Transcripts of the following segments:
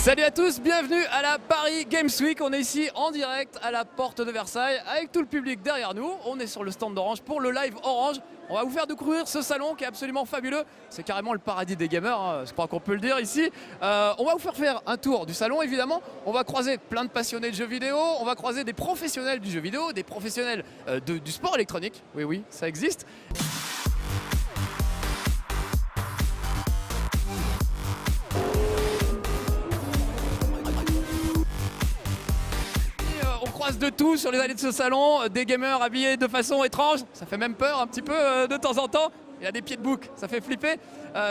Salut à tous, bienvenue à la Paris Games Week. On est ici en direct à la porte de Versailles avec tout le public derrière nous. On est sur le stand d'Orange pour le live Orange. On va vous faire découvrir ce salon qui est absolument fabuleux. C'est carrément le paradis des gamers, hein, je crois qu'on peut le dire ici. On va vous faire un tour du salon évidemment. On va croiser plein de passionnés de jeux vidéo. On va croiser des professionnels du jeu vidéo, des professionnels du sport électronique. Oui, oui, ça existe. De tout sur les allées de ce salon, des gamers habillés de façon étrange, ça fait même peur un petit peu de temps en temps. Il y a des pieds de bouc, ça fait flipper,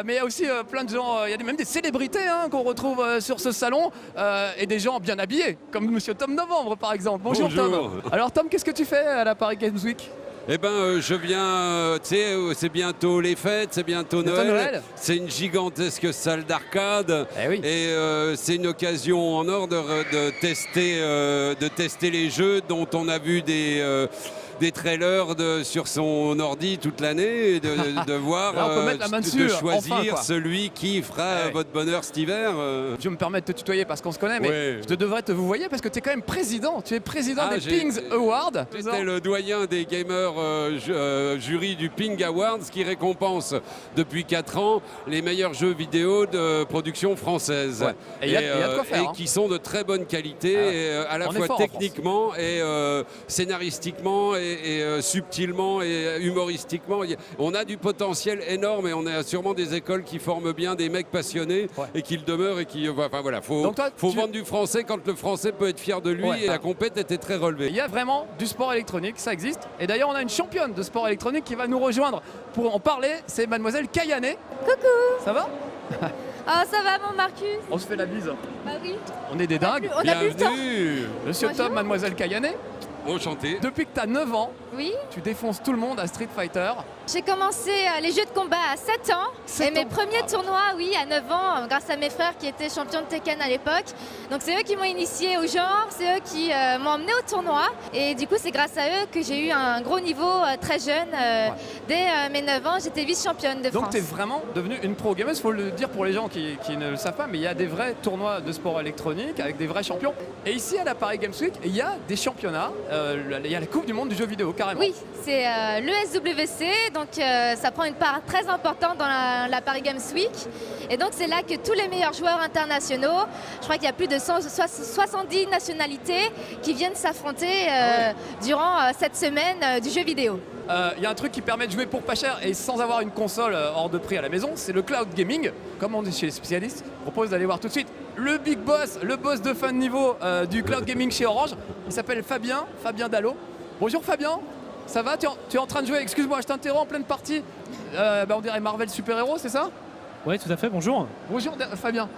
mais il y a aussi plein de gens, il y a même des célébrités hein, qu'on retrouve sur ce salon et des gens bien habillés, comme Monsieur Tom Novembre par exemple. Bonjour. Tom. Alors Tom, qu'est-ce que tu fais à la Paris Games Week ? Eh ben, je viens, tu sais, c'est bientôt les fêtes, c'est bientôt Noël. C'est une gigantesque salle d'arcade. Eh oui. Et c'est une occasion en or de tester les jeux dont on a vu des trailers sur son ordi toute l'année et de voir, là, on peut mettre la main dessus, de choisir enfin, celui qui fera votre bonheur cet hiver. Je me permets de te tutoyer parce qu'on se connaît, mais je devrais te vous voyez parce que tu es quand même président. Tu es président des Pings Awards. J'étais le doyen des gamers jury du Ping Awards qui récompense depuis 4 ans les meilleurs jeux vidéo de production française. Ouais. Et, y a de quoi faire, et qui sont de très bonne qualité, à la fois techniquement et scénaristiquement et subtilement et humoristiquement. On a du potentiel énorme et on a sûrement des écoles qui forment bien des mecs passionnés et qui le demeurent et qui... Enfin voilà, faut vendre du français quand le français peut être fier de lui et la compète était très relevée. Il y a vraiment du sport électronique, ça existe. Et d'ailleurs, on a une championne de sport électronique qui va nous rejoindre pour en parler. C'est mademoiselle Kayane. Coucou. Ça va? Oh, ça va mon Marcus? On se fait la bise. Bah oui. On est des dingues. On a plus le temps. Monsieur Tom, mademoiselle Kayane. Enchanté. Depuis que tu as 9 ans, oui, tu défonces tout le monde à Street Fighter. J'ai commencé les jeux de combat à 7 ans. Et mes premiers tournois, oui, à 9 ans, grâce à mes frères qui étaient champions de Tekken à l'époque. Donc c'est eux qui m'ont initié au genre, c'est eux qui m'ont emmené au tournoi. Et du coup, c'est grâce à eux que j'ai eu un gros niveau très jeune. Dès mes 9 ans, j'étais vice-championne de France. Donc tu es vraiment devenue une pro gamer. Il faut le dire pour les gens qui ne le savent pas, mais il y a des vrais tournois de sport électronique avec des vrais champions. Et ici, à la Paris Games Week, il y a des championnats. Il y a la Coupe du Monde du jeu vidéo, carrément. Oui, c'est l'ESWC, donc ça prend une part très importante dans la Paris Games Week. Et donc c'est là que tous les meilleurs joueurs internationaux, je crois qu'il y a plus de 70 nationalités qui viennent s'affronter durant cette semaine du jeu vidéo. Il y a un truc qui permet de jouer pour pas cher et sans avoir une console hors de prix à la maison, c'est le cloud gaming. Comme on dit chez les spécialistes, je propose d'aller voir tout de suite le big boss, le boss de fin de niveau du cloud gaming chez Orange. Il s'appelle Fabien Dallot. Bonjour Fabien, ça va? Tu es en train de jouer, excuse-moi, je t'interromps en pleine partie. On dirait Marvel super-héros, c'est ça? Oui, tout à fait, bonjour. Bonjour Fabien.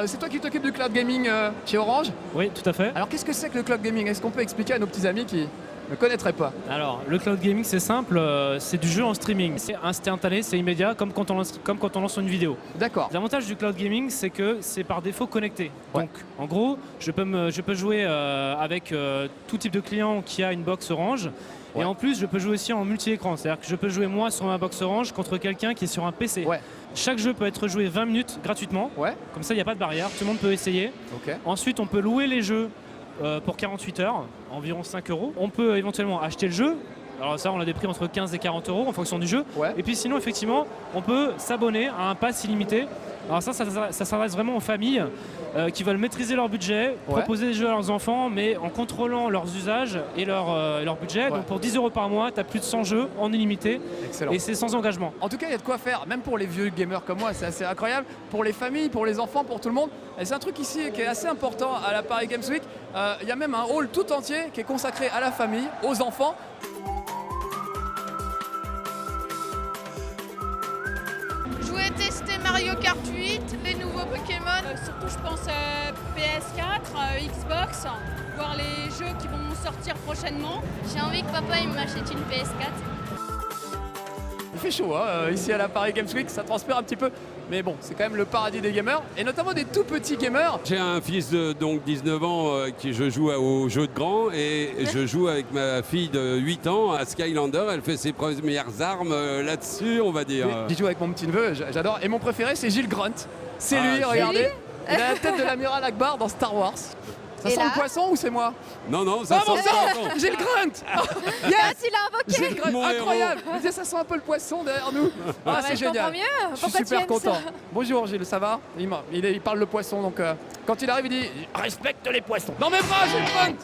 C'est toi qui t'occupes du cloud gaming chez Orange? Oui, tout à fait. Alors qu'est-ce que c'est que le cloud gaming? Est-ce qu'on peut expliquer à nos petits amis qui ne connaîtraient pas? Alors, le cloud gaming, c'est simple, c'est du jeu en streaming. C'est instantané, c'est immédiat, comme quand on lance une vidéo. D'accord. L'avantage du cloud gaming, c'est que c'est par défaut connecté. Donc, en gros, je peux jouer avec tout type de client qui a une box Orange. Et en plus, je peux jouer aussi en multi-écran. C'est-à-dire que je peux jouer moi sur ma box Orange contre quelqu'un qui est sur un PC. Chaque jeu peut être joué 20 minutes gratuitement. Comme ça, il n'y a pas de barrière, tout le monde peut essayer. Ensuite, on peut louer les jeux pour 48 heures, environ 5 €. On peut éventuellement acheter le jeu. Alors ça, on a des prix entre 15 et 40 € en fonction du jeu. Et puis sinon, effectivement, on peut s'abonner à un pass illimité. Alors ça s'adresse vraiment aux familles qui veulent maîtriser leur budget, proposer des jeux à leurs enfants, mais en contrôlant leurs usages et leur budget. Donc pour 10 € par mois, tu as plus de 100 jeux en illimité. Excellent. Et c'est sans engagement. En tout cas, il y a de quoi faire, même pour les vieux gamers comme moi, c'est assez incroyable. Pour les familles, pour les enfants, pour tout le monde. Et c'est un truc ici qui est assez important à la Paris Games Week. Il y a même un hall tout entier qui est consacré à la famille, aux enfants. Tester Mario Kart 8, les nouveaux Pokémon, surtout je pense PS4, Xbox, voir les jeux qui vont sortir prochainement. J'ai envie que papa il m'achète une PS4. Il fait chaud hein, ici à la Paris Games Week, ça transpire un petit peu. Mais bon, c'est quand même le paradis des gamers, et notamment des tout petits gamers. J'ai un fils de donc 19 ans qui je joue aux jeux de grands, et je joue avec ma fille de 8 ans à Skylander. Elle fait ses premières armes là-dessus, on va dire. J'y joue avec mon petit neveu, j'adore. Et mon préféré, c'est Gilles Grunt. C'est lui, regardez. Il a la tête de l'amiral Akbar dans Star Wars. Ça Et sent là le poisson ou c'est moi? Non, ça Ah bon sent sang, le poisson. j'ai le grunt. Ah, tu l'as invoqué. J'ai le grunt, Mon incroyable. Je me disais, ça sent un peu le poisson derrière nous. Ah, c'est Je comprends génial. mieux. Je suis Pourquoi tu super aimes content. ça? Bonjour Gilles, ça va? Il parle le poisson, donc quand il arrive, il dit respecte les poissons. Dans mes bras, j'ai le grunt.